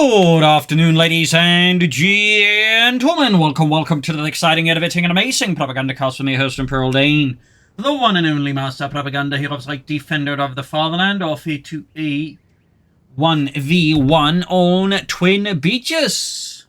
Good afternoon, ladies and gentlemen. Welcome to the exciting, innovating, and amazing Propagandacast with me, host Imperial Dane, the one and only Master Propaganda Heroes like Defender of the Fatherland, off here to a 1v1 on Twin Beaches.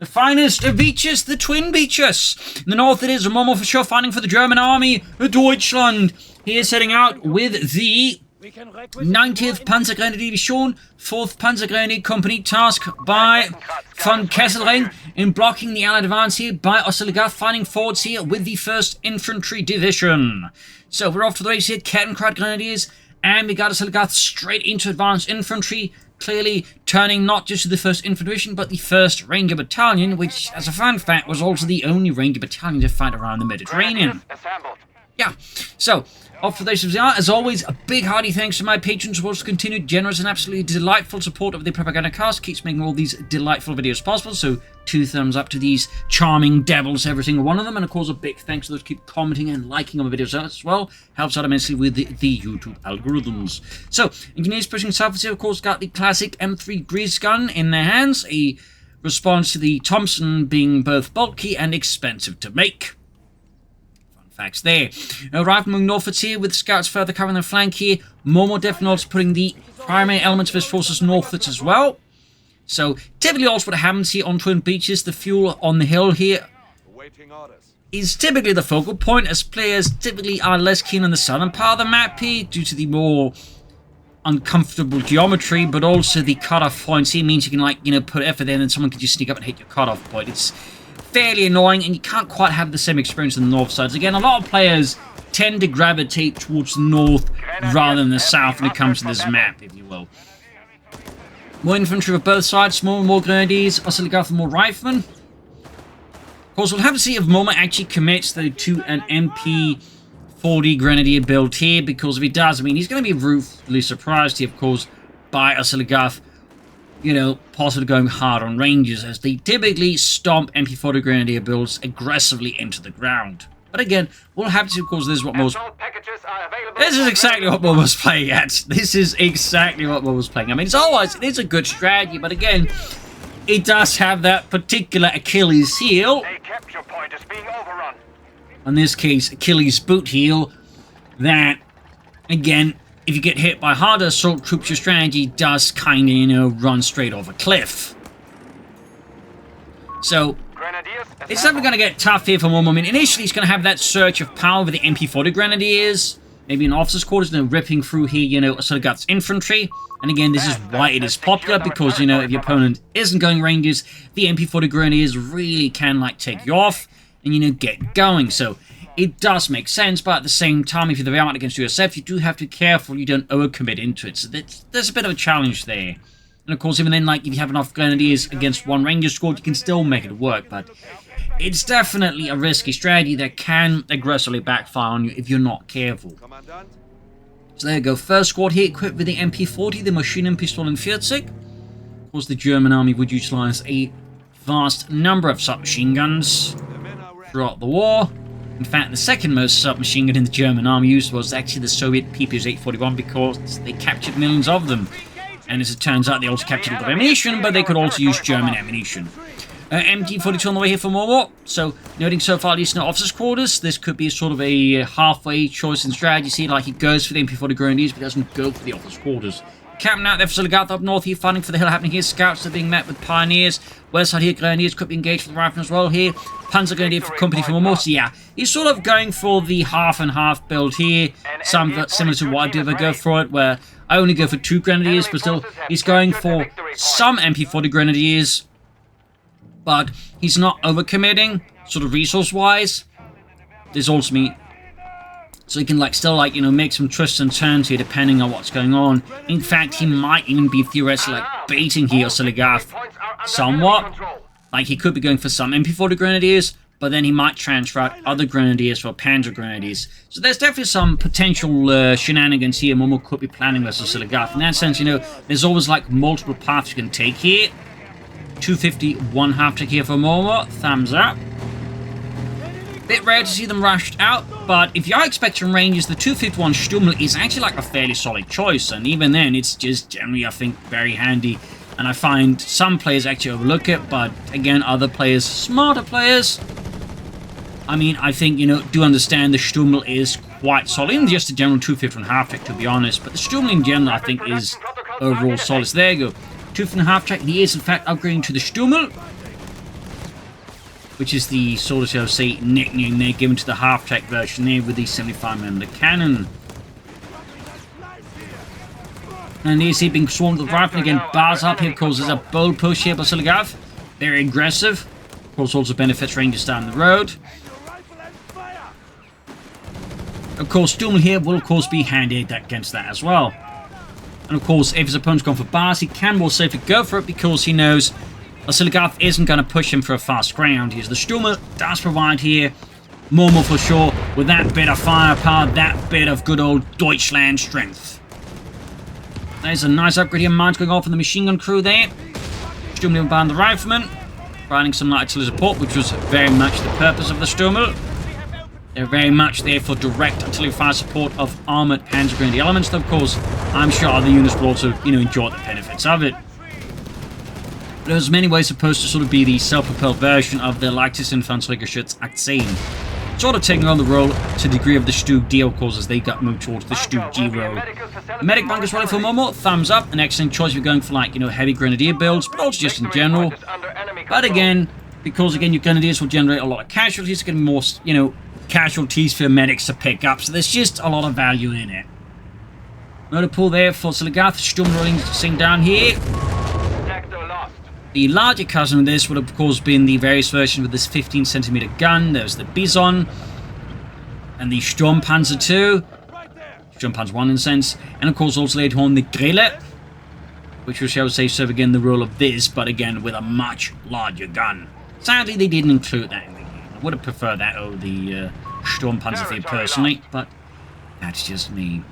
The finest of beaches, the Twin Beaches. In the north, it is Momo4sho fighting for the German army, Deutschland. He is setting out with the 90th Panzergrenadier-Division, 4th Panzergrenadier Company, tasked by von Kesselring in blocking the Allied advance here by Ozilgath, fighting forwards here with the 1st Infantry Division. So we're off to the race here, Kettenkrad Grenadiers, and we got Ozilgath straight into Advanced Infantry, clearly turning not just to the 1st Infantry Division, but the 1st Ranger Battalion, which, as a fun fact, was also the only Ranger Battalion to fight around the Mediterranean. Yeah, so, off for those of you, as always, a big hearty thanks to my patrons who also continued generous and absolutely delightful support of the Propagandacast. Keeps making all these delightful videos possible, so 2 thumbs up to these charming devils, every single one of them. And of course, a big thanks to those who keep commenting and liking on the videos as well. Helps out immensely with the YouTube algorithms. So, engineers pushing south here, of course, got the classic M3 Grease gun in their hands. A response to the Thompson being both bulky and expensive to make. Facts there. Rifleman northwards here with scouts further covering the flank here. Momo definitely also putting the primary elements of his forces northwards as well. So typically also what happens here on Twin Beaches, the fuel on the hill here is typically the focal point, as players typically are less keen on the southern part of the map here due to the more uncomfortable geometry, but also the cutoff points here means you can, like, you know, put effort in and someone can just sneak up and hit your cutoff point. It's fairly annoying, and you can't quite have the same experience on the north sides. Again, a lot of players tend to gravitate towards the north rather than the south when it comes to this map, if you will. More infantry of both sides, more grenadiers, Ozilgath and more riflemen. Of course, we'll have to see if Momo actually commits to an MP40 grenadier build here, because if he does, I mean, he's going to be ruthlessly surprised here, of course, by Ozilgath, you know, possibly going hard on Rangers, as they typically stomp MP40 Grenadier builds aggressively into the ground. But again, we'll have to see, of course, this is exactly what Momo's playing at. This is exactly what Momo's playing. I mean, it is a good strategy, but again, it does have that particular Achilles heel. In this case, Achilles boot heel, that, again, if you get hit by harder assault troops, your strategy does kind of, you know, run straight off a cliff. So, it's definitely going to get tough here for Momo. I mean, initially he's going to have that surge of power with the MP40 Grenadiers, maybe in officers' quarters, and then ripping through here, you know, Ozilgath's infantry. And again, this is why it is popular, because, you know, if your opponent isn't going Rangers, the MP40 Grenadiers really can, like, take you off and, you know, get going. So, it does make sense, but at the same time, if you're the Realm against USF, you do have to be careful you don't overcommit into it. So there's a bit of a challenge there. And of course, even then, like, if you have enough Grenadiers against one Ranger squad, you can still make it work. But it's definitely a risky strategy that can aggressively backfire on you if you're not careful. So there you go. First squad here, equipped with the MP40, the Maschinenpistole and 40. Of course, the German army would utilize a vast number of submachine guns throughout the war. In fact, the second most submachine gun in the German army used was actually the Soviet PPS-841, because they captured millions of them. And as it turns out, they also captured a lot of ammunition, but they could also use German ammunition. MG42 on the way here for Momo. So, noting so far, at least no officers' quarters. This could be sort of a halfway choice in strategy. See, like, he goes for the MP40 Grenadiers, but doesn't go for the officers' quarters. Camping out there for Ozilgath up north here, fighting for the hill happening here. Scouts are being met with pioneers. West side here, Grenadiers could be engaged for the rifle as well here. Panzer Grenadier for company for Momo. So yeah, he's sort of going for the half and half build here. Somewhat similar to what I do if I go for it, where I only go for 2 Grenadiers, but still, he's going for some MP40 Grenadiers. But he's not overcommitting, sort of resource-wise. There's also me. So he can, like, still, like, you know, make some twists and turns here depending on what's going on. In fact, he might even be theoretically, like, baiting here Ozilgath somewhat. Like, he could be going for some MP40 Grenadiers, but then he might transfer out other Grenadiers for Panzer Grenadiers. So there's definitely some potential shenanigans here Momo could be planning with Ozilgath. In that sense, you know, there's always, like, multiple paths you can take here. 250, one half tick here for Momo. Thumbs up. Bit rare to see them rushed out, but if you are expecting Rangers, the 251 Stummel is actually like a fairly solid choice, and even then, it's just generally, I think, very handy And I find some players actually overlook it, but again, other players, smarter players, I mean, I think, you know, do understand the Stummel is quite solid. In just the general 250 and half track, to be honest. But the Stummel in general, I think, is overall solid. So there you go. 250 and half track. He is, in fact, upgrading to the Stummel, which is the sort of, shall I say, nickname they're given to the half track version there with the 75mm cannon. And here's he being swarmed with the rifle again. Bars up here, of course, there's a bold push here by Ozilgath. Very aggressive. Of course, also benefits Rangers down the road. Of course, Stummel here will, of course, be handy against that as well. And, of course, if his opponent's gone for bars, he can more safely go for it because he knows Ozilgath isn't going to push him for a fast ground. Here's the Stummel does provide here Momo4sho with that bit of firepower, that bit of good old Deutschland strength. There's a nice upgrade here. Mines going off in the machine gun crew there. Stummel behind the rifleman, providing some light artillery support, which was very much the purpose of the Stummel. They're very much there for direct artillery fire support of armoured Panzer Grenadier elements, though, of course, I'm sure other units will also, you know, enjoy the benefits of it. There's many ways supposed to sort of be the self-propelled version of the Leichtes Infanteriegeschütz 18. Sort of taking on the role to the degree of the Stug D, of course, as they got moved towards the Stug G role. The medic bunkers ready for Momo, thumbs up, an excellent choice if you're going for, like, you know, heavy grenadier builds, but also just in general. But again, because again, your grenadiers will generate a lot of casualties, it's going to be more, you know, casualties for medics to pick up, so there's just a lot of value in it. Motor pull there for Ozilgath, Sturm rolling sing down here. The larger cousin of this would have, of course, been the various versions with this 15cm gun. There's the Bison, and the Sturmpanzer II, Sturmpanzer 1 in a sense, and of course also later on the Grille, which will, shall we say, serve again the role of this, but again with a much larger gun. Sadly, they didn't include that in the game. I would have preferred that over the Sturmpanzer III personally, but that's just me.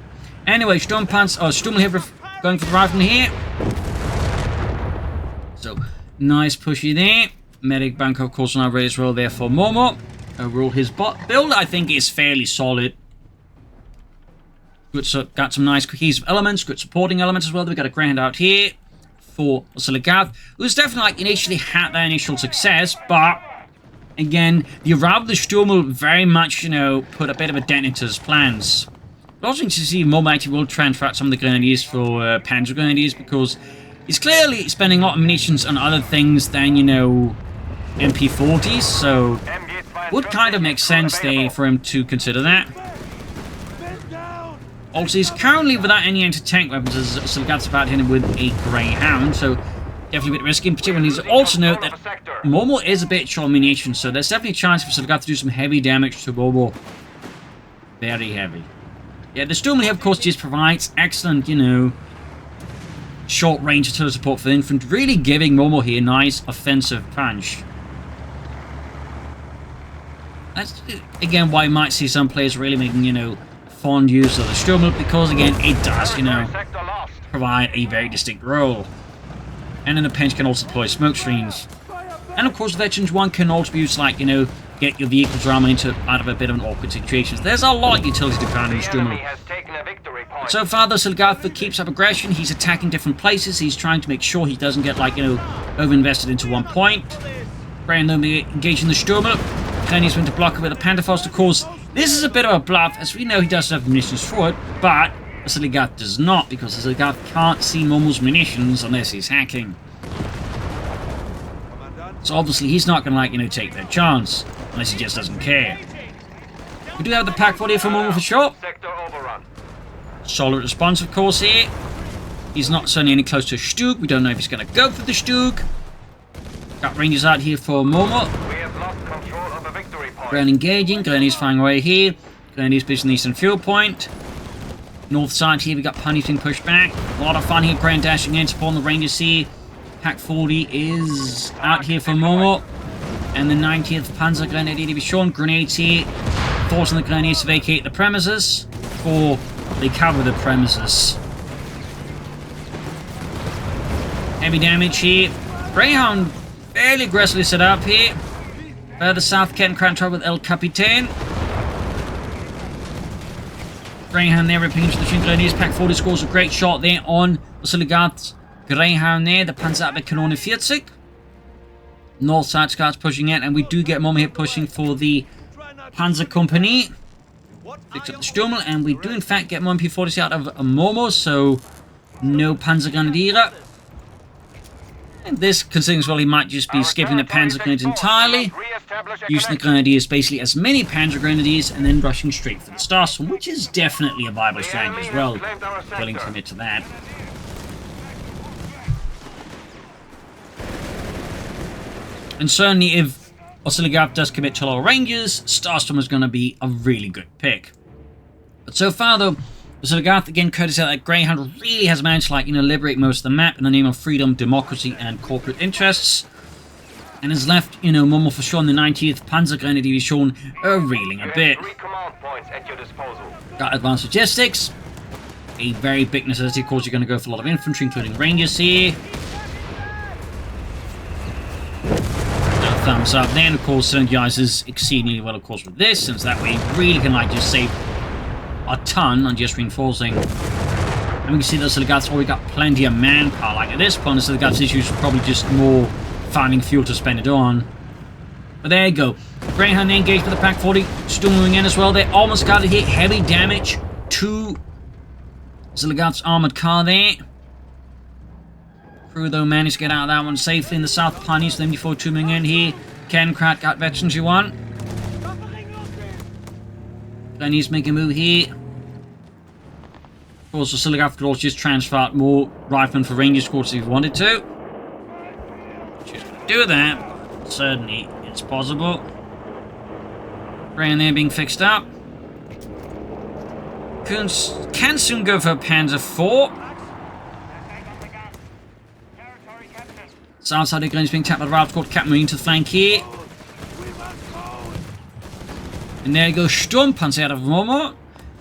Anyway, Stummel here going for the rifle here. So, nice pushy there. Medic bunker, of course, now ready as well there for Momo. Overall, his build, I think, is fairly solid. Good, so got some nice cohesive elements, good supporting elements as well. We've got a grand out here for Ozilgath, who's definitely, like, initially had that initial success, but again, the arrival of the Stummel very much, you know, put a bit of a dent into his plans. But also interesting to see if Momo actually will transfer out some of the grenadiers for Panzer Grenadiers, because he's clearly spending a lot of munitions on other things than, you know, MP40s, so would kind of make sense there for him to consider that. Also, he's currently without any anti-tank weapons, as Ozilgath's about hitting with a Greyhound, so definitely a bit risky. In particular, he needs to also note that Momo is a bit short on munitions, so there's definitely a chance for Ozilgath to do some heavy damage to Momo. Very heavy. Yeah, the Stummel here, of course, just provides excellent, you know, short-range artillery support for the infantry, really giving Momo here a nice offensive punch. That's, again, why you might see some players really making, you know, fond use of the Stummel, because, again, it does, you know, provide a very distinct role. And in a pinch can also deploy smoke screens. And, of course, Veterans 1 can also be used, like, you know, get your vehicles rammed into out of a bit of an awkward situation. There's a lot of utility to find in the Stummel. So far, the Ozilgath keeps up aggression. He's attacking different places. He's trying to make sure he doesn't get, like, you know, over-invested into one point. Brandon engaging the Stummel. Kenny's going to block it with a Panzerfaust, of course. This is a bit of a bluff, as we know he does have munitions for it, but Ozilgath does not, because Ozilgath can't see Momo's munitions unless he's hacking. So obviously he's not going to, like, you know, take that chance, unless he just doesn't care. We do have the pack 40 for Momo4sho. Solid response, of course, here. He's not certainly any close to a Stug. We don't know if he's going to go for the Stug. Got Rangers out here for Momo. Ground engaging. Grenadiers firing away here. Grenadiers positioning the eastern fuel point. North side here, we got Punny being pushed back. A lot of fun here. Grand dashing in, supporting the Rangers here. Pack 40 is out here for Momo. And the 90th Panzer Grenadier Division. Grenades here, forcing the Grenadiers to vacate the premises, or they cover the premises. Heavy damage here. Greyhound fairly aggressively set up here. Further south, Ken Crantor with El Capitan. Greyhound there ripping into the Twin Grenadiers. Pack 40 scores a great shot there on Ozilgath's Greyhound there, the Panzerabwehrkanone 40. North side scouts pushing in, and we do get Momo here pushing for the Panzer Company. Picks up the Sturmel, and we do in fact get Momo P40 out of Momo, so no Panzer Grenadier. And this, considering as well, he might just be skipping the Panzer Grenadiers entirely, using the Grenadiers basically as many Panzer Grenadiers, and then rushing straight for the Starstorm, which is definitely a viable strategy as well. Willing to commit to that. And certainly if Ozilgath does commit to a lot of Rangers, Starstorm is going to be a really good pick. But so far though, Ozilgath, again, courtesy of that Greyhound, really has managed to, like, liberate most of the map in the name of freedom, democracy, and corporate interests. And has left, Momo4sho and the 90th Panzer Grenadier Division reeling a bit. Got advanced logistics. A very big necessity, of course, you're going to go for a lot of infantry, including Rangers here. Thumbs up there, and of course synergizes exceedingly well, of course, with this, since that way you really can just save a ton on just reinforcing. And we can see that Ozilgath's already got plenty of manpower. Like at this point, Ozilgath's issues are probably just more finding fuel to spend it on. But there you go. Greyhound engaged with the Pack 40, still moving in as well. They almost got to hit heavy damage to Ozilgath's armored car there. Crew, though, managed to get out of that one safely in the South Pioneers. Then before moving in here, Kenkrat got veterans you want. Pioneers make a move here. Of course, Ozilgath could also just transfer out more riflemen for Ranger squads if he wanted to. Just do that. Certainly, it's possible. Greyhound there being fixed up. Can soon go for a Panzer 4. Southside of Grenadiers being tapped by the Ralph called Captain Marine to the flank here. And there goes Sturmpanzer out of Momo.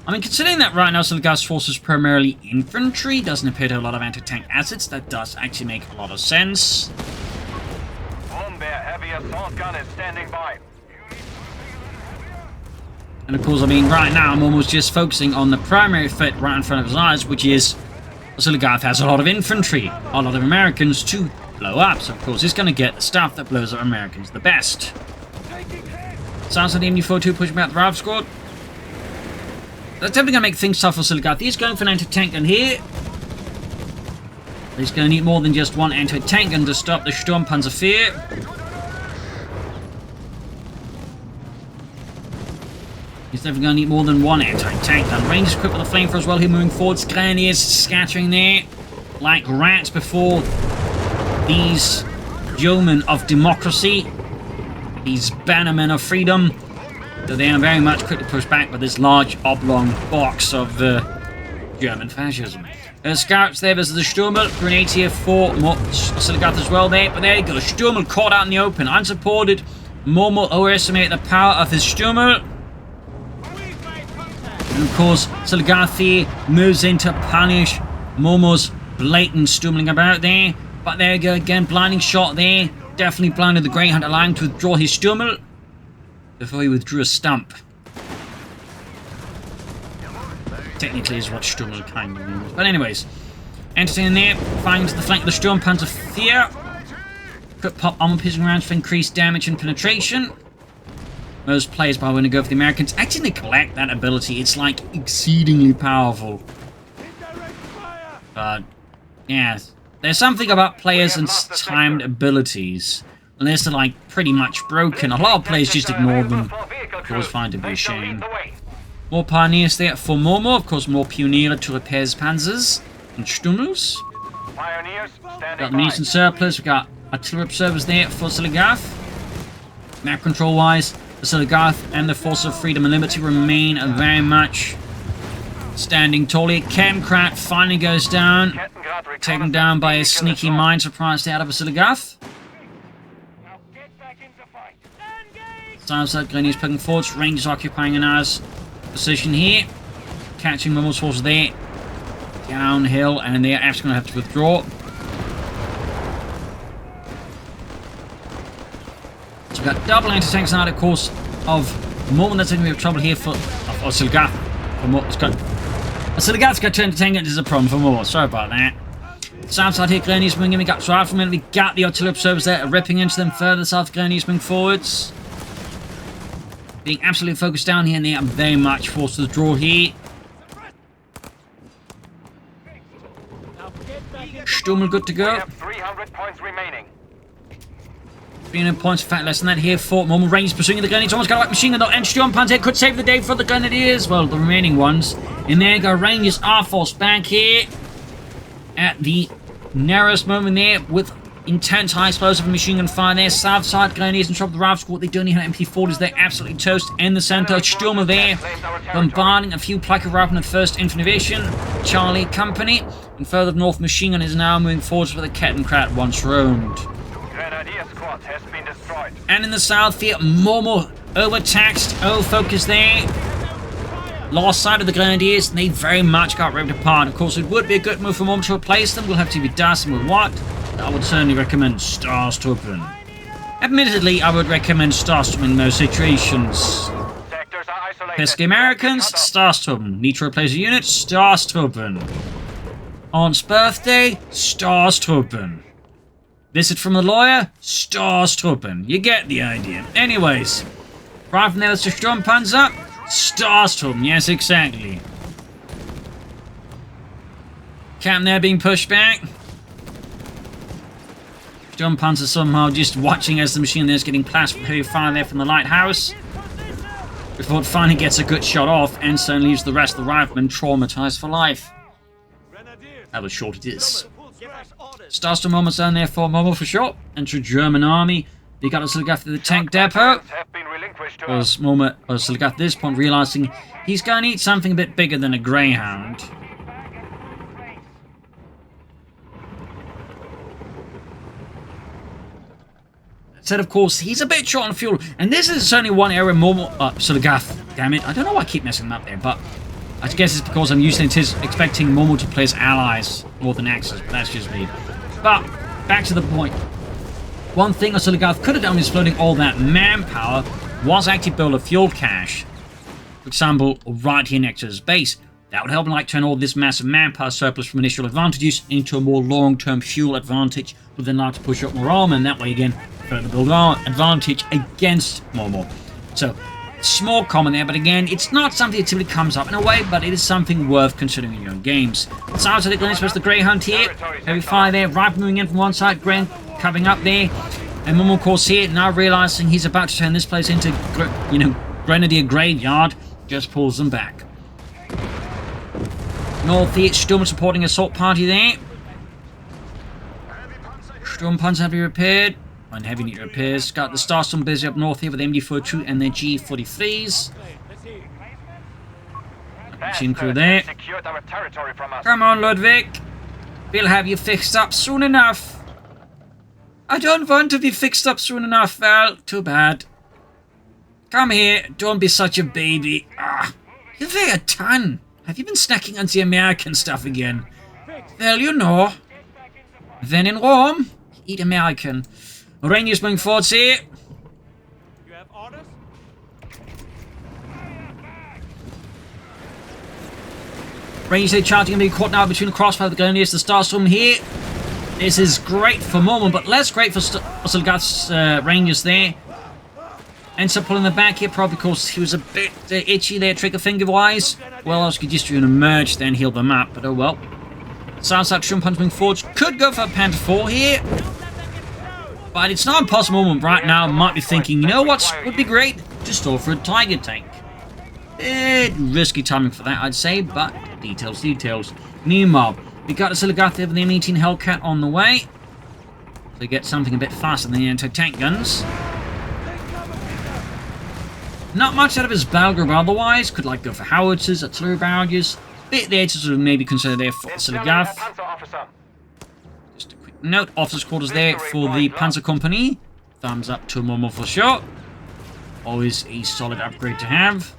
I mean, considering that right now Ozilgath's force is primarily infantry, doesn't appear to have a lot of anti-tank assets, that does actually make a lot of sense. Heavy assault gun is standing by. And of course, I mean, right now Momo's just focusing on the primary threat right in front of his eyes, which is Ozilgath has a lot of infantry, a lot of Americans to blow up, so of course he's going to get the stuff that blows up Americans the best. Sounds like the MD42 pushing back the Ralph squad. That's definitely going to make things tough for Ozilgath. He's going for an anti-tank gun here. He's going to need more than just one anti-tank gun to stop the Sturmpanzer 4. He's definitely going to need more than one anti-tank gun. Rangers equipped with a flamethrower as well here moving forwards. Grenadiers scattering there like rats before these yeomen of democracy, these bannermen of freedom, though they are very much quickly pushed back by this large oblong box of German fascism. Scouts there versus the Sturmel, grenades here for Ozilgath as well there, but there you go, Sturmel caught out in the open, unsupported. Momo overestimated the power of his Sturmel. And of course, Ozilgath here moves in to punish Momo's blatant Sturmeling about there. But there you go, again, blinding shot there. Definitely blinded the Greyhound, allowing him to withdraw his Sturmel before he withdrew a stump. Technically is what Sturmel kind of means. But anyways, entertaining there, firing to the flank of the Sturmpanzer 4. Quick pop armor piercing rounds for increased damage and penetration. Most players, by the way, to go for the Americans actually neglect that ability. It's like exceedingly powerful. But yeah, there's something about players and timed abilities. Unless they're like pretty much broken. A lot of players just ignore them. I always find it to be a shame. More Pioneers there for Momo. Of course, more Pioniere to repair his Panzers and Stummels. Got the munition surplus. We've got artillery observers there for Ozilgath. Map control wise, Ozilgath and the Force of Freedom and Liberty remain very much standing tall here. Kenkrat finally goes down. Taken down by a sneaky mine surprise out of Ozilgath. Southside Grenadiers poking forwards. Rangers occupying an hour's position here. Catching Momo's forces there. Downhill, and they're actually going to have to withdraw. So we've got double anti-tanks now, of course, of Momo. That's going to be a trouble here for Ozilgath. Ozilgath's got 2 anti-tank guns is a problem for Momo. Sorry about that. South side here, Grenadiers moving in. We got riflemen. We got the artillery observers there, ripping into them further. South Grenadiers moving forwards. Being absolutely focused down here, and they are very much forced to the draw here. Stummel good to We go. have 300 points remaining. 300 points, in fact, less than that here for Momo. Rangers pursuing the Grenadiers. Almost got a white machine gun though. And Sturmpanzer could save the day for the Grenadiers. Well, the remaining ones. And there go Rangers are forced back here at the narrowest moment there with intense high explosive machine gun fire there. South side Grenadiers on top of the rifle squad. They don't even have MP40s. They're absolutely toast. In the center, Sturmer there bombarding a few Plucker Riflemen of 1st Infantry Division, Charlie Company. And further north, machine gun is now moving forwards with a Kettenkrat once roamed. Grenadier squad has been destroyed. And in the south here, Momo overtaxed, focused there. Lost sight of the Grenadiers, and they very much got ripped apart. Of course, it would be a good move for Momo to replace them. We'll have to be dusting with what? I would certainly recommend Starstruppen. Admittedly, I would recommend Starstruppen in most situations. Sectors are isolated. Pesky Americans, Starstruppen. Need to replace a unit, Starstruppen. Aunt's birthday, Starstruppen. Visit from the lawyer, Starstruppen. You get the idea. Anyways, right from there, let's just Sturmpanzer. Starstruppen, yes, exactly. Captain there being pushed back. Sturmpanzer somehow just watching as the machine there is getting plastered with heavy fire there from the lighthouse. Before it finally gets a good shot off and so leaves the rest of the riflemen traumatized for life. How short it is. Starstruppen moments down there for Momo4sho. Enter German army. They got Ozilgath to the tank depot. Was Ozilgath at this point realizing he's going to need something a bit bigger than a Greyhound. Said, of course, he's a bit short on fuel, and this is only one area Ozilgath. Damn it! I don't know why I keep messing them up there, but I guess it's because I'm usually expecting Momo to play as allies more than Axis, but that's just me. But back to the point. One thing Ozilgath could have done with exploding all that manpower was actually build a fuel cache. For example, right here next to his base. That would help him turn all this massive manpower surplus from initial advantages into a more long-term fuel advantage, would then allow to push up more armor, and that way again, further build our advantage against Momo. So, small comment there, but again, it's not something that typically comes up in a way, but it is something worth considering in your own games. So outside the Glennis versus the Greyhound here. Heavy fire there, right moving in from one side, Graham coming up there. And Momo, of course, here, now realizing he's about to turn this place into, Grenadier Graveyard, just pulls them back. North here, Sturm supporting assault party there. Sturmpanzer heavy repaired. And heavy unit repairs. Got the Starstorm busy up north here with MD42 and their G43s. Machine crew there. Come on, Ludwig. We'll have you fixed up soon enough. I don't want to be fixed up soon enough, Val. Too bad. Come here. Don't be such a baby. You weigh a ton. Have you been snacking on the American stuff again? Well, you know. When in Rome, eat American. Rangers moving forwards here. You have orders? Rangers here charging and being caught now between the crossfire of the Grenadiers. The Starstorm here. This is great for Momo, but less great for Ozilgath's Rangers there. Ends up pulling the back here, probably because he was a bit itchy there, trigger finger wise. Well, I was just doing a merge, then heal them up, but oh well. Southside Sturmpanzer moving forwards. Could go for a Panther 4 here. But it's not impossible moment right now. Might be thinking, you know what would be great? Just go for a Tiger tank. Risky timing for that, I'd say, but details. Meanwhile, we got Ozilgath there with the M18 Hellcat on the way. So we get something a bit faster than the anti-tank guns. Not much out of his battle group otherwise. Could go for howitzers, artillery barrages. Bit there to sort of maybe consider there for Ozilgath. Just a quick note, officers' quarters there for the Panzer Company. Thumbs up to Momo4sho. Always a solid upgrade to have.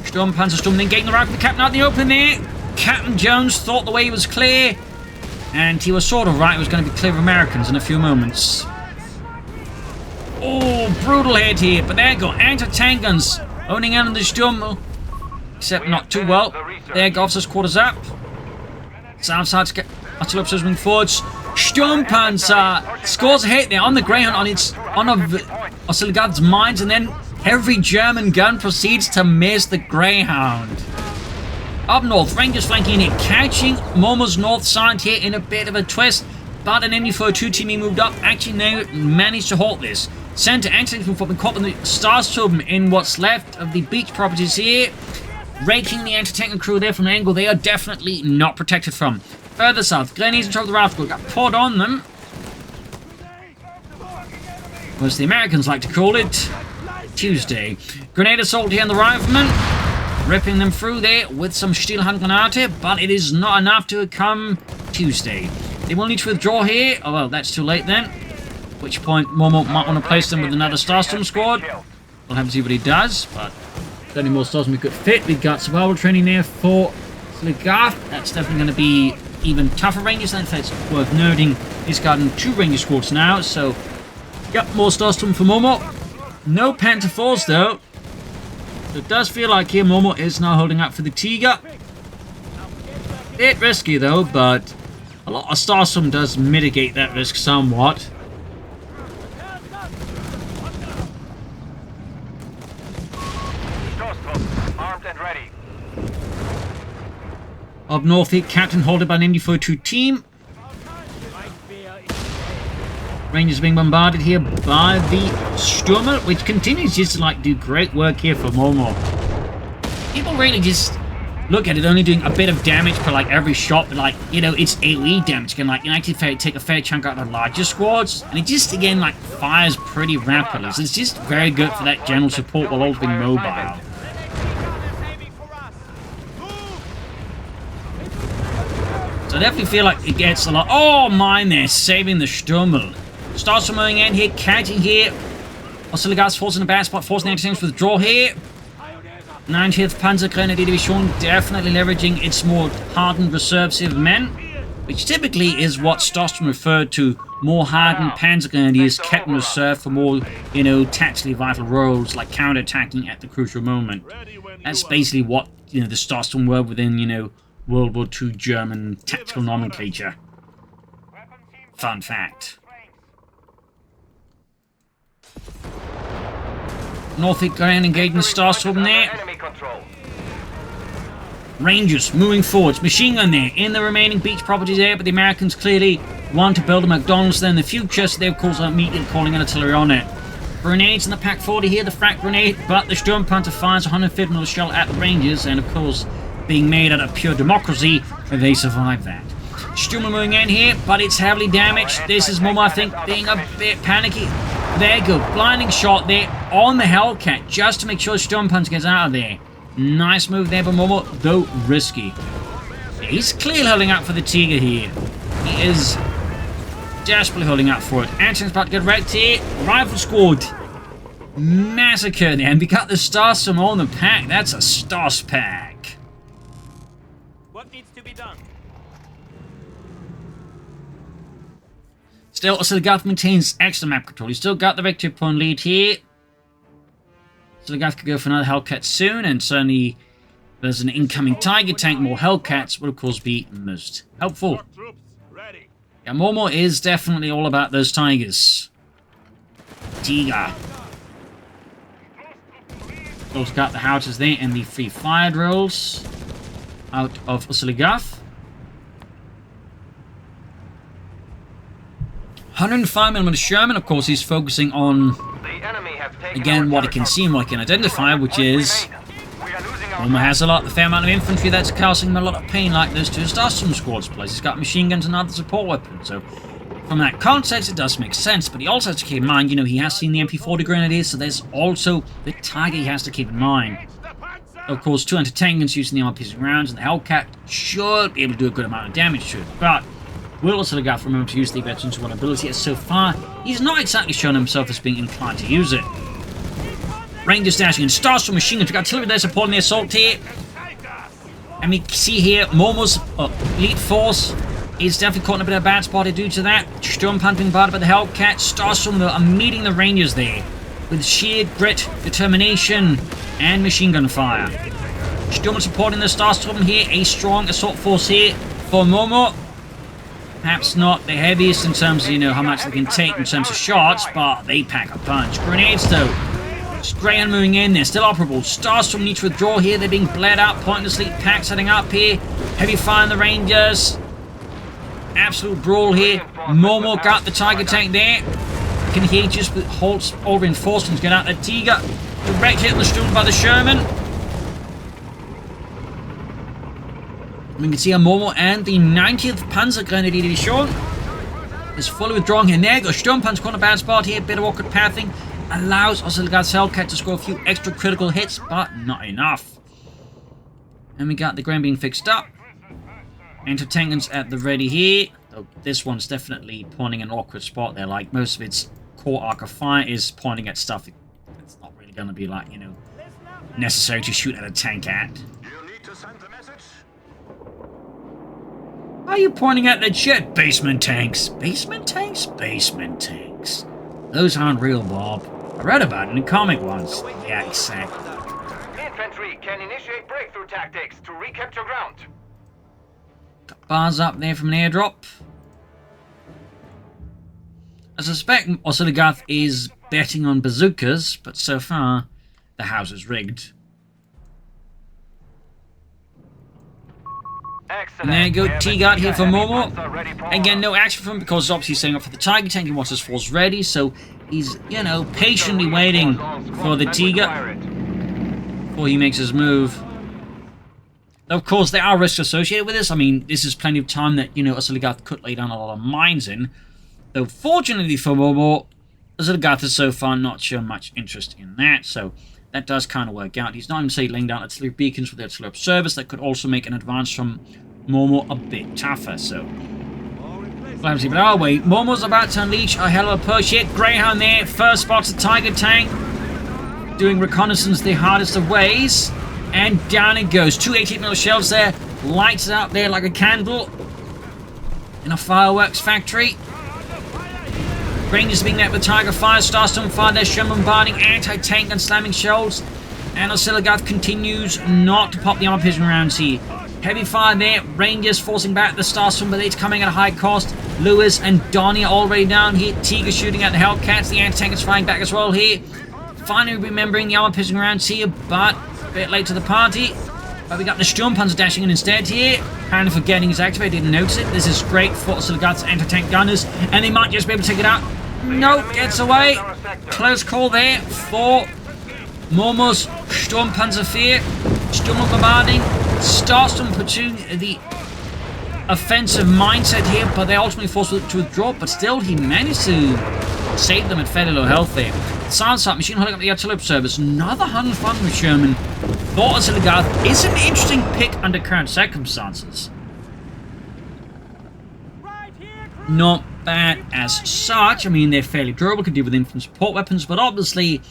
Sturmpanzer then getting the right of the captain out in the open there. Captain Jones thought the way was clear. And he was sort of right. It was going to be clear of Americans in a few moments. Oh, brutal head here. But there you go. Anti-tank guns owning out on the Sturm. except not too well. There, Golf's quarters up. Southside's artillery moving forwards. Sturmpanzer scores a hit there on the Greyhound on Ozilgath's mines, and then every German gun proceeds to miss the Greyhound. Up north, Rangers flanking in, catching Momo's north side here in a bit of a twist, but an MD-42 team he moved up actually managed to halt this. Center anti-tank from caught in the Starstorm in what's left of the beach properties here, raking the anti-tank crew there from an angle they are definitely not protected from. Further south, grenades on top of the raft got poured on them, as the Americans like to call it, Tuesday. Grenade assault here on the riflemen, ripping them through there with some Stielhandgranate, but it is not enough to come Tuesday. They will need to withdraw here. Oh, well, that's too late then. At which point, Momo might want to place them with another Starstorm squad. We'll have to see what he does, but if any more Starstorm we could fit. We've got survival training there for Ozilgath. That's definitely going to be even tougher Rangers. In fact, it's worth noting he's gotten 2 Ranger squads now, so yep, more Starstorm for Momo. No Panther 4s though. It does feel like here Momo is now holding up for the Tiger. Bit risky though, but a lot of Starstorm does mitigate that risk somewhat. Armed and ready. Up north here, Captain halted by an MD-42 team. Rangers being bombarded here by the Stürmer, which continues just to do great work here for Momo. People really just look at it only doing a bit of damage per every shot, but it's AoE damage can actually take a fair chunk out of the larger squads, and it just again fires pretty rapidly. So it's just very good for that general support while also being mobile. So I definitely feel like it gets a lot. Oh, mine there, saving the Stürmer. Starts moving in here, catching here. Ozilgath falls in a bad spot, forcing the anti-tanks to withdraw here. 90th Panzergrenadier Division definitely leveraging its more hardened reserves of men, which typically is what Starstorm referred to. More hardened Panzergrenadiers kept in reserve for more, tactically vital roles like counter-attacking at the crucial moment. That's basically what, the Starstorm were within, World War II German tactical nomenclature. Fun fact. Norfolk Grand engaging the Starstorm there. Rangers moving forwards. Machine gun there in the remaining beach properties there, but the Americans clearly want to build a McDonald's there in the future, so they of course are immediately calling an artillery on it. Grenades in the Pack 40 here, the frag grenade, but the Sturmpanzer fires 150mm shell at the Rangers, and of course, being made out of pure democracy, they survive that. Stürmer moving in here, but it's heavily damaged. This is Momo, I think, being a bit panicky. There you go, blinding shot there on the Hellcat, just to make sure Sturmpanzer gets out of there. Nice move there by Momo, though risky. He's clearly holding out for the Tiger here. He is desperately holding out for it. Anton's about to get wrecked here. Rifle squad. Massacre there, and we got the Starstorm on the pack. That's a Stars pack. What needs to be done? Still, Ozilgath maintains excellent map control. He's still got the victory point lead here. Ozilgath could go for another Hellcat soon, and certainly there's an incoming Tiger tank. More Hellcats would of course be most helpful. Yeah, Momo is definitely all about those Tigers. Tiger. Also got the howitzers there and the free fire drills out of Ozilgath. 105mm Sherman, of course, he's focusing on, again, what he can see and what he can identify, which is Momo has a fair amount of infantry that's causing him a lot of pain, like those two Starstorm squads. Plus, he's got machine guns and other support weapons. So, from that context, it does make sense. But he also has to keep in mind, he has seen the MP40 Grenadiers, so there's also the Tiger he has to keep in mind. Of course, 2 anti-tank guns using the RPG rounds, and the Hellcat should be able to do a good amount of damage to it. But will Ozilgath remember to use the veteran's one ability, as so far he's not exactly shown himself as being inclined to use it. Rangers dashing in, Starstorm machine guns, we got artillery there supporting the assault here. And we see here Momo's elite force is definitely caught in a bit of a bad spot due to that. Sturmpanzer being barred by the Hellcat. Starstorm are meeting the Rangers there with sheer grit, determination, and machine gun fire. Sturm supporting the Starstorm here. A strong assault force here for Momo. Perhaps not the heaviest in terms of, you know, how much they can take in terms of shots, but they pack a punch. Grenades, though. Greyhound moving in. They're still operable. Starstorm need to withdraw here. They're being bled out pointlessly. Pack setting up here. Heavy fire on the Rangers. Absolute brawl here. Momo got the Tiger tank there. Can he just with halts all reinforcements get out the Tiger? Direct hit on the Sturm by the Sherman. We can see a Momo and the 90th Panzer Grenadier Division is fully withdrawn here. There goes Sturmpanzer on a bad spot here. Bit of awkward pathing. Allows Ozilgath's Hellcat to score a few extra critical hits, but not enough. And we got the Gren being fixed up. Anti-tankers at the ready here. Though this one's definitely pointing an awkward spot there. Like most of its core arc of fire is pointing at stuff that's not really going to be like, you know, necessary to shoot at a tank at. Why are you pointing at the jet? Basement tanks. Basement tanks? Basement tanks. Those aren't real, Bob. I read about it in comic once. Yeah, exactly. Infantry can initiate breakthrough tactics to recapture ground. Got bars up there from an airdrop. I suspect Ozilgath is betting on bazookas, but so far, the house is rigged. And there you go, T-Guard here for Momo. Again, no action from him because obviously he's setting up for the Tiger tank. He wants his force ready, so he's, you know, patiently waiting for the Tiger before he makes his move. Of course, there are risks associated with this. I mean, this is plenty of time that, you know, Ozilgath could lay down a lot of mines in. Though, fortunately for Momo, Ozilgath has so far not shown much interest in that, so that does kind of work out. He's not even, say, laying down artillery beacons with artillery observers that could also make an advance from Momo a bit tougher, so... But oh wait, Momo's about to unleash a hell of a push here. Greyhound there, first spots the Tiger tank. Doing reconnaissance the hardest of ways. And down it goes. 2 88mm shells there. Lights it up there like a candle. In a fireworks factory. Rangers being met with Tiger fire. Starstorm fire. They're Sherman bombarding anti-tank and slamming shells. And Ozilgath continues not to pop the armor piercing rounds here. Heavy fire there. Rangers forcing back the Starstorm, but it's coming at a high cost. Lewis and Donnie are already down here. Tiger shooting at the Hellcats. The anti-tank is firing back as well here. Finally remembering the armor piercing rounds here, but a bit late to the party. But we got the Sturmpanzer dashing in instead here. Apparently forgetting he's activated, didn't notice it. This is great for Ozilgath's anti-tank gunners, and they might just be able to take it out. Nope, gets away. Close call there for Momo's Sturmpanzer 4. Sturm bombarding. Starstorm pursuing the offensive mindset here, but they ultimately forced to withdraw, but still he managed to save them at fairly low health there. Silence up, machine holding up the artillery observers. Another 105 with Sherman. For Ozilgath is an interesting pick under current circumstances. Not bad as such. I mean, they're fairly durable, can deal with infantry support weapons, but obviously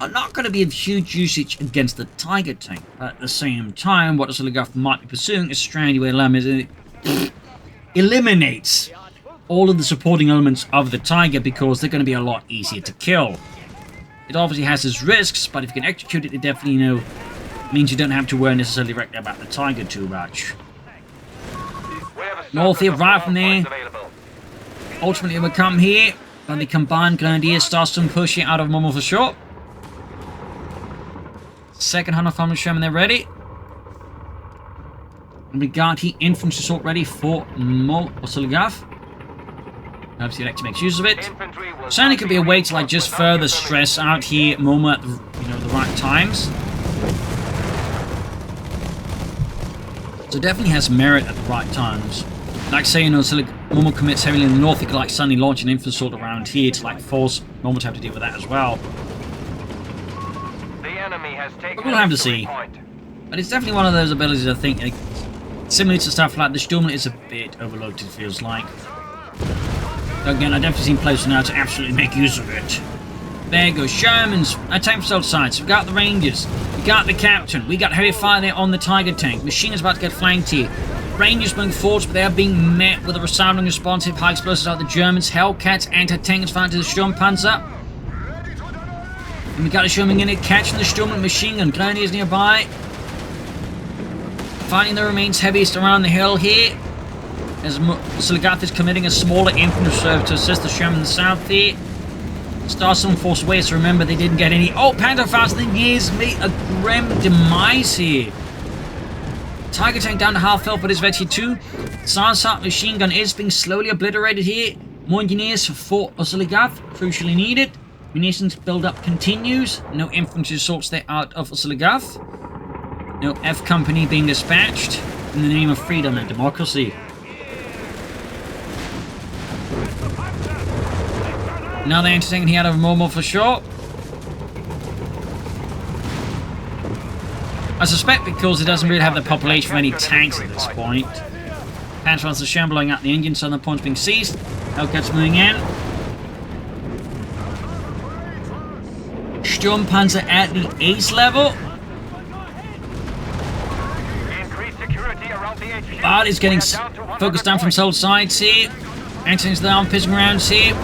are not going to be of huge usage against the Tiger tank. But at the same time, what Ozilgath might be pursuing is a strategy where it eliminates all of the supporting elements of the Tiger because they're going to be a lot easier to kill. It obviously has its risks, but if you can execute it, it definitely, you know, means you don't have to worry necessarily directly about the Tiger too much. North here, right from there. Ultimately, it will come here, but the combined Grenadier Starstorm pushing out of Momo4sho. Second 105 Sherman, they're ready. And we got here infantry assault ready for Ozilgath. Hopes he actually makes use of it. Certainly could be a way to like just further stress out here Momo at the right times. So it definitely has merit at the right times. Like say, you know, so like Momo commits heavily in the north, he could like suddenly launch an infantry assault around here to like force Momo to have to deal with that as well. But we'll have to see. But it's definitely one of those abilities I think, like, similar to stuff like the Sturm is a bit overloaded, it feels like. But again, I've definitely seen players now to absolutely make use of it. There goes Sherman's attack for sides. We've got the Rangers. We got the Captain. We got heavy fire there on the Tiger tank. Machine is about to get flanked here. Rangers moving forwards, but they are being met with a resounding responsive high explosives out of the Germans. Hellcats, anti-tank is firing to the Sturmpanzer. And we got a Sherman in it, catching the Sturm with machine gun. Grenadiers nearby. Finding the remains heaviest around the hill here. As Ozilgath is committing a smaller infantry reserve to assist the Sherman in the south here. Starstorm forced away, so remember they didn't get any. Oh, Pantherfaust Engineers meet a grim demise here. Tiger tank down to half health, but it's Vecchi 2. Sarsat machine gun is being slowly obliterated here. More engineers for Ozilgath, crucially needed. Munitions build-up continues. No infantry assaults there out of Ozilgath. No F company being dispatched in the name of freedom and democracy. Now they're anti-tanking here out of Momo4sho. I suspect because it doesn't really have the population for any tanks at this point. Panzers are shambling out the engine, southern points being seized. Hellcats moving in. Sturmpanzer at the ace level. Bart is getting focused down from several sides here. Anti-tanks down, pissing around here.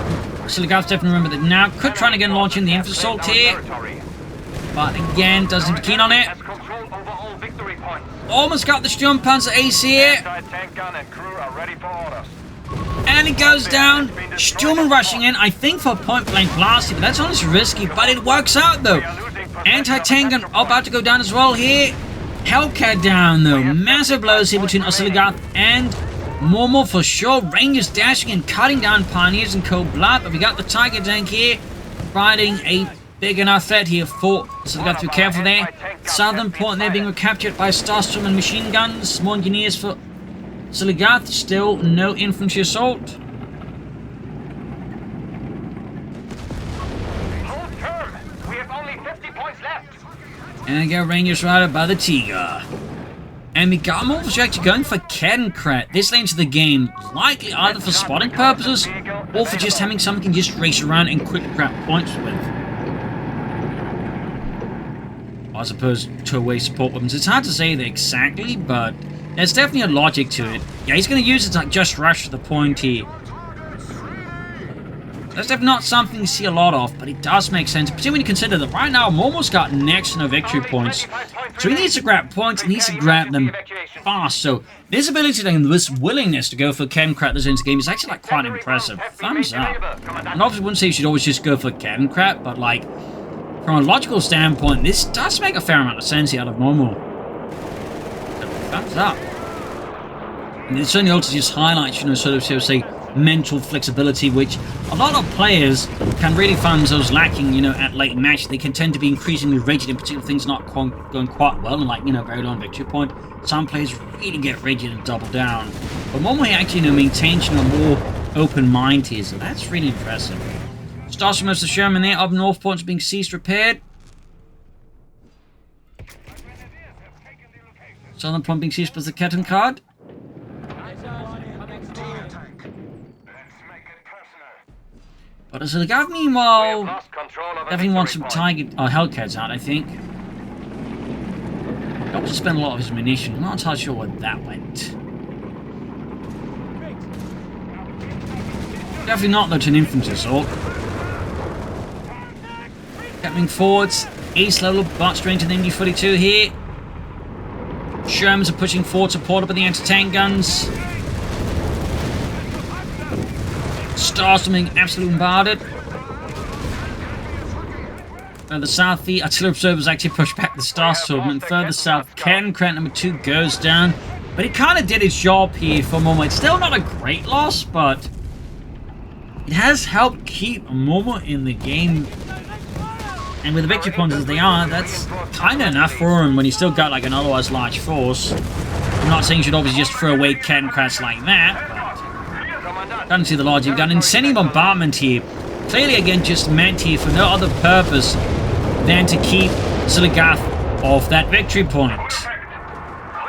Ozilgath definitely remember that now. Could try to again launch in the infantry assault here. But again, doesn't seem to be keen on it. Almost got the Sturmpanzer ace here. And it goes down. Sturm rushing in, I think for point blank blast here, but that's honestly risky, but it works out though. Anti-tank gun about to go down as well here. Hellcat down though. Massive blows here between Ozilgath and Momo4sho. Rangers dashing and cutting down Pioneers in cold blood, but we got the Tiger tank here providing a big enough threat here for Ozilgath to be careful there. Southern point there being recaptured by Starstorm and machine guns. More engineers for Ozilgath. Still no infantry assault. Hold firm. We have only 50 points left. And I got Rangers routed by the Tiger. And we got Momo4sho actually going for Kettenkrat this late into the game, likely either for spotting purposes or for just having someone can just race around and quickly grab points with. I suppose two-way support weapons. It's hard to say that exactly, but there's definitely a logic to it. Yeah, he's going to use it to like just rush to the point here. That's definitely not something you see a lot of, but it does make sense, particularly when you consider that right now Momo's got next to no victory points. So he needs to grab points, and he needs to grab them fast. So this ability and this willingness to go for Kettenkrat this into the game is actually like quite impressive. Thumbs up. And obviously wouldn't say you should always just go for Kettenkrat, but like from a logical standpoint, this does make a fair amount of sense here out of Momo. So, thumbs up. And it certainly also just highlights, you know, sort of say mental flexibility, which a lot of players can really find themselves lacking, you know, at late match. They can tend to be increasingly rigid in particular things not going quite well, and like, you know, very low on victory point. Some players really get rigid and double down. But Momo actually, you know, maintains, you know, a more open mind here, so that's really impressive. Starts from most of the Sherman there, up north points being seized, repaired. Southern point being seized by the Kettenkrat. But Ozilgath, meanwhile, definitely wants some Tiger Hellcats out, I think. He also spent a lot of his munitions. I'm not entirely sure where that went. Definitely not, though, to an infantry assault. Coming forwards, east level, but straight to the MG42 here. Shermans are pushing forward, supported by the anti-tank guns. Starstorm being absolutely bombarded. Further south, the artillery observers actually push back the Starstorm, and further south, Kettenkrat number 2 goes down. But it kind of did its job here for Momo. It's still not a great loss, but it has helped keep Momo in the game. And with the victory points as they are, that's kind of enough for him when he's still got like an otherwise large force. I'm not saying you should obviously just throw away Kettenkrats like that, but can't see the logic. Got an incendiary bombardment here. Clearly, again, just meant here for no other purpose than to keep Ozilgath off that victory point.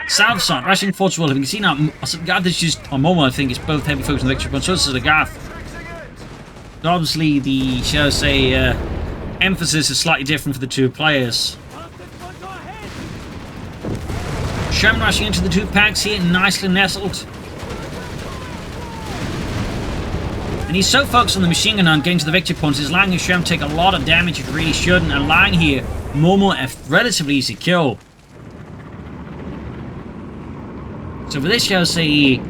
South side, rushing force will. You can see now, Ozilgath is just, on Momo, I think, is both heavy focus on the victory point. So is Ozilgath. But obviously, the, shall I say, emphasis is slightly different for the two players. Sherman rushing into the two packs here, nicely nestled. And he's so focused on the machine gun on getting to the victory points, he's allowing his Sherman take a lot of damage it really shouldn't, and allowing here Momo a relatively easy kill. So for this shows a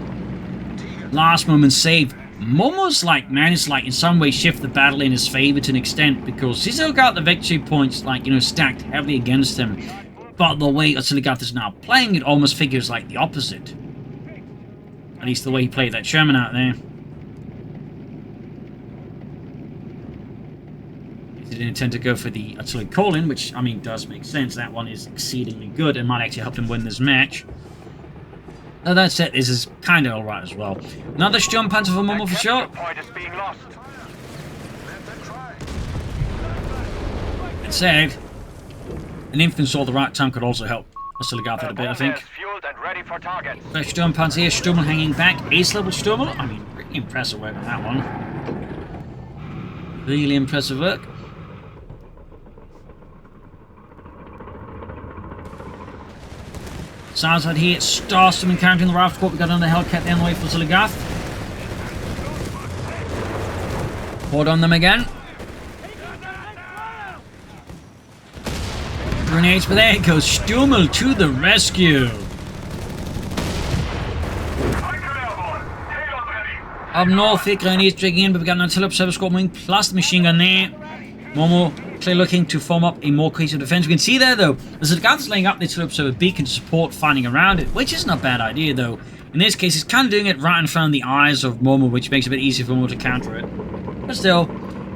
last moment save. Momo's like managed to like in some way shift the battle in his favor to an extent, because he's still got the victory points like, you know, stacked heavily against him. But the way Ozilgath is now playing, it almost figures like the opposite. At least the way he played that Sherman out there. He didn't intend to go for the artillery call-in, which, I mean, does make sense. That one is exceedingly good and might actually help him win this match. Now that said, this is kind of alright as well. Another Sturmpanzer for Momo4sho. That said, an infant sword at the right time could also help Ozilgath out a bit, I think. Fresh Sturmpanzer here, Sturmel hanging back. Ace level Sturmel. I mean, pretty impressive work on that one. Really impressive work. Sounds like here, Starstorm encountering the Raft Corp. We got another Hellcat down the way for Ozilgath. Hold on them again. Grenades, but there it goes. Sturmel to the rescue. Up north here, grenades dragging in, but we got an artillery observer squad moving plus the machine gun there. Momo clearly looking to form up a more cohesive defense. We can see there though, Ozilgath is laying up the artillery observer beacon to support fighting around it, which isn't a bad idea though. In this case, he's kind of doing it right in front of the eyes of Momo, which makes it a bit easier for Momo to counter it. But still,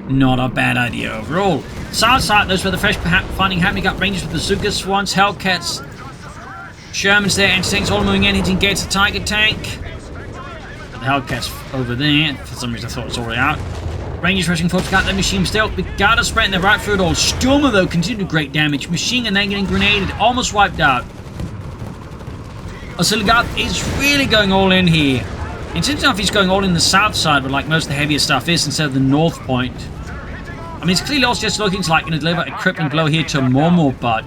not a bad idea overall. South side, those were the fresh fighting happening. Got Rangers with the Bazookas, Swans, Hellcats, Shermans there, anti-tanks all moving in, hitting gates of Tiger Tank. The Hellcats over there. For some reason I thought it was already out. Rangers rushing forward, got their machine still. We got a sprint, they're right through it all. Sturmer though continued great damage. Machine gun then getting grenaded, almost wiped out. Ozilgath is really going all in here. It's interesting if he's going all in the south side, where like most of the heavier stuff is, instead of the north point. I mean, it's clearly also just looking to like, you know, deliver a crippling blow here to Momo, but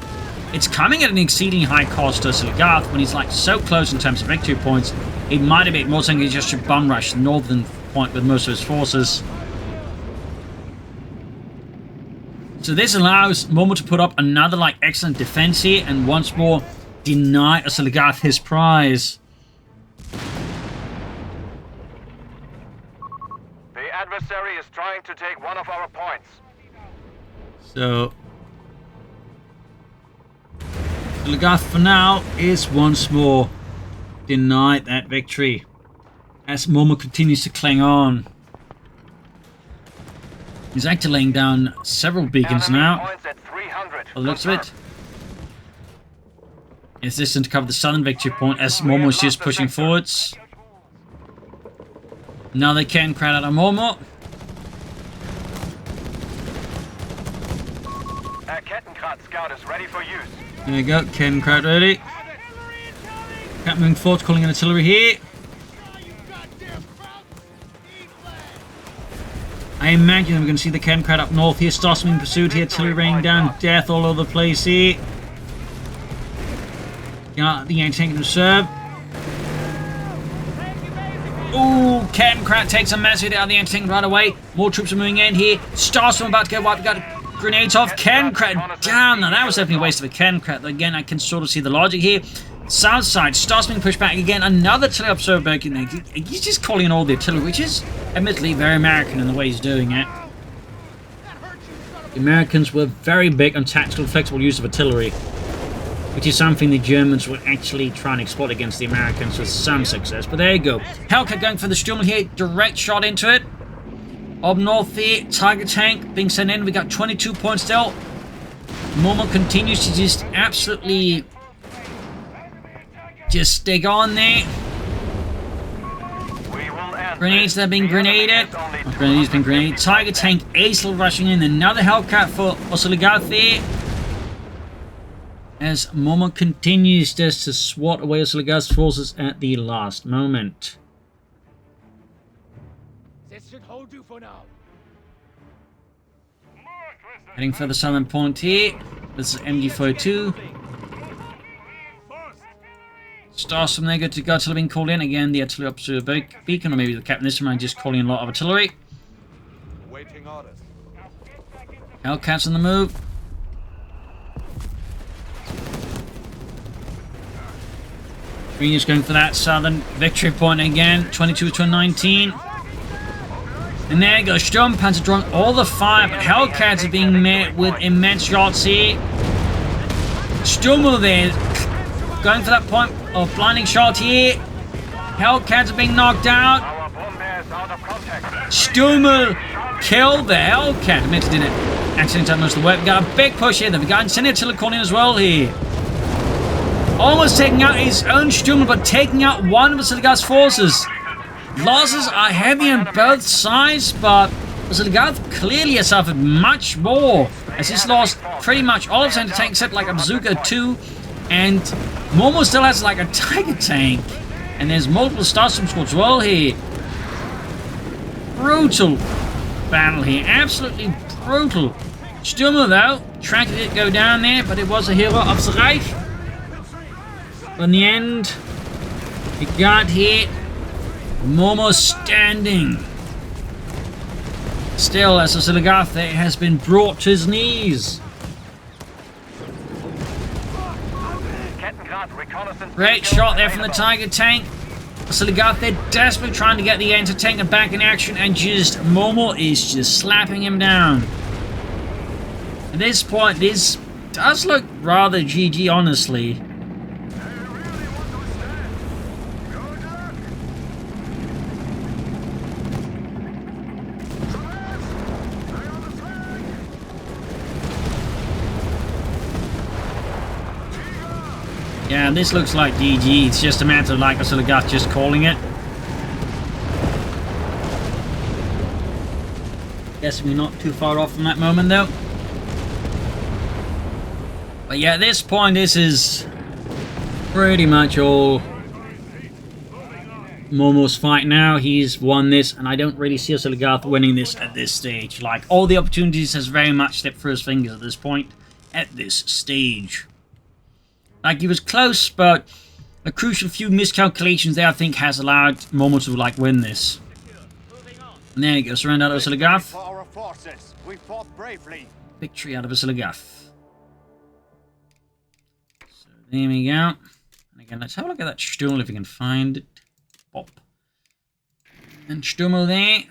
it's coming at an exceedingly high cost to Ozilgath when he's like so close in terms of victory points. It might have been more something he just should bum rush the northern point with most of his forces. So this allows Momo to put up another like excellent defense here and once more deny Ozilgath his prize. The adversary is trying to take one of our points. So Ozilgath for now is once more denied that victory as Momo continues to cling on. He's actually laying down several beacons now. By the looks of it. Is this to cover the southern victory point as Momo's just pushing forwards. Now they can crowd out on Momo. Kettenkrad scout is ready for use. There you go, Kettenkrad ready. Cat moving forward, calling in artillery here. I imagine we're going to see the Kettenkrad up north here. Starstorm in pursuit here. Artillery raining down death all over the place here. Got the anti-tank in reserve. Ooh, Kettenkrad takes a massive hit out of the anti-tank right away. More troops are moving in here. Starstorm about to get wiped. We got grenades off. Kettenkrad down. Now that was definitely a waste of a Kettenkrad. Again, I can sort of see the logic here. South side, Starstorm pushed back again. Another artillery observer back in there. He's just calling in all the artillery, which is admittedly very American in the way he's doing it. The Americans were very big on tactical, flexible use of artillery, which is something the Germans will actually try and exploit against the Americans with some success. But there you go. Hellcat going for the Sturmel here. Direct shot into it. Up north here, Tiger Tank being sent in. We got 22 points still. Momo continues to just absolutely just stick on there. Grenades that have been grenaded. Grenades been grenaded. Tiger Tank Ace rushing in. Another Hellcat for Ozilgath there. As Momo continues just to swat away Ozilgath's forces at the last moment. This should hold you for now. Heading for the southern point here. This is MG42. Starstorm there, good to go. Artillery being called in. Again, the artillery observer beacon, or maybe the captain this time just calling in a lot of artillery. Waiting orders. Hellcats on the move. Green is going for that southern victory point again. 22 to 19. And there you go. Sturmpanzer drawing all the fire, but Hellcats are being met with immense shots here. Stummel there going for that point of blinding shot here. Hellcats are being knocked out. Our bomb bear's out of contact. Stummel killed the Hellcat. I meant to do it. Accident time most of the work. We got a big push here. We've got Incendiary Artillery as well here. Almost taking out his own Stummel, but taking out one of Ozilgath's forces. Losses are heavy on both sides, but Ozilgath clearly has suffered much more, as he's lost pretty much all of his anti-tank except like a Bazooka 2, and Momo still has like a Tiger tank, and there's multiple Starstorm squads as well here. Brutal battle here, absolutely brutal. Stummel though, tracked it go down there, but it was a hero of the Reich. But in the end, he got hit. Momo standing. Still, as Ozilgath has been brought to his knees. Great shot there from the Tiger tank. Ozilgath, they're desperately trying to get the anti-tank back in action, and just Momo is just slapping him down. At this point, this does look rather GG, honestly. Yeah, this looks like GG. It's just a matter of like Ozilgath just calling it. Guess we're not too far off from that moment though. But yeah, at this point, this is pretty much all Momo's fight now. He's won this, and I don't really see Ozilgath winning this at this stage. Like, all the opportunities has very much slipped through his fingers at this point, at this stage. Like, he was close, but a crucial few miscalculations there, I think, has allowed Momo to, like, win this. And there you go, surrender out of Ozilgath. We fought bravely. Victory out of Ozilgath. So, there we go. And again, let's have a look at that Stummel if we can find it. Pop. And Stummel there.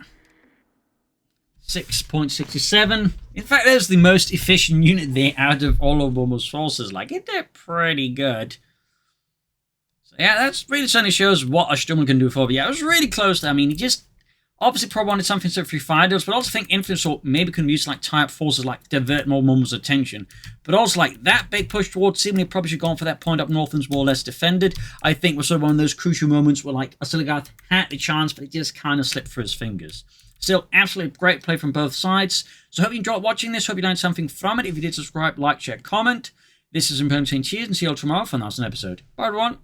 6.67. In fact, that's the most efficient unit there out of all of Momo's forces. Like, they're pretty good. So, yeah, that's really certainly shows what a Stummel can do for. But yeah, it was really close there. I mean, he just obviously probably wanted something to free fighters, but I also think Infinite Assault maybe can use like tie up forces, like divert more Momo's attention. But also, like, that big push towards seemingly probably should have gone for that point up north and was more or less defended. I think was sort of one of those crucial moments where, like, Ozilgath had the chance, but it just kind of slipped through his fingers. Still, absolutely great play from both sides. So hope you enjoyed watching this. Hope you learned something from it. If you did, subscribe, like, share, comment. This is important saying cheers, and see you all tomorrow for another episode. Bye, everyone.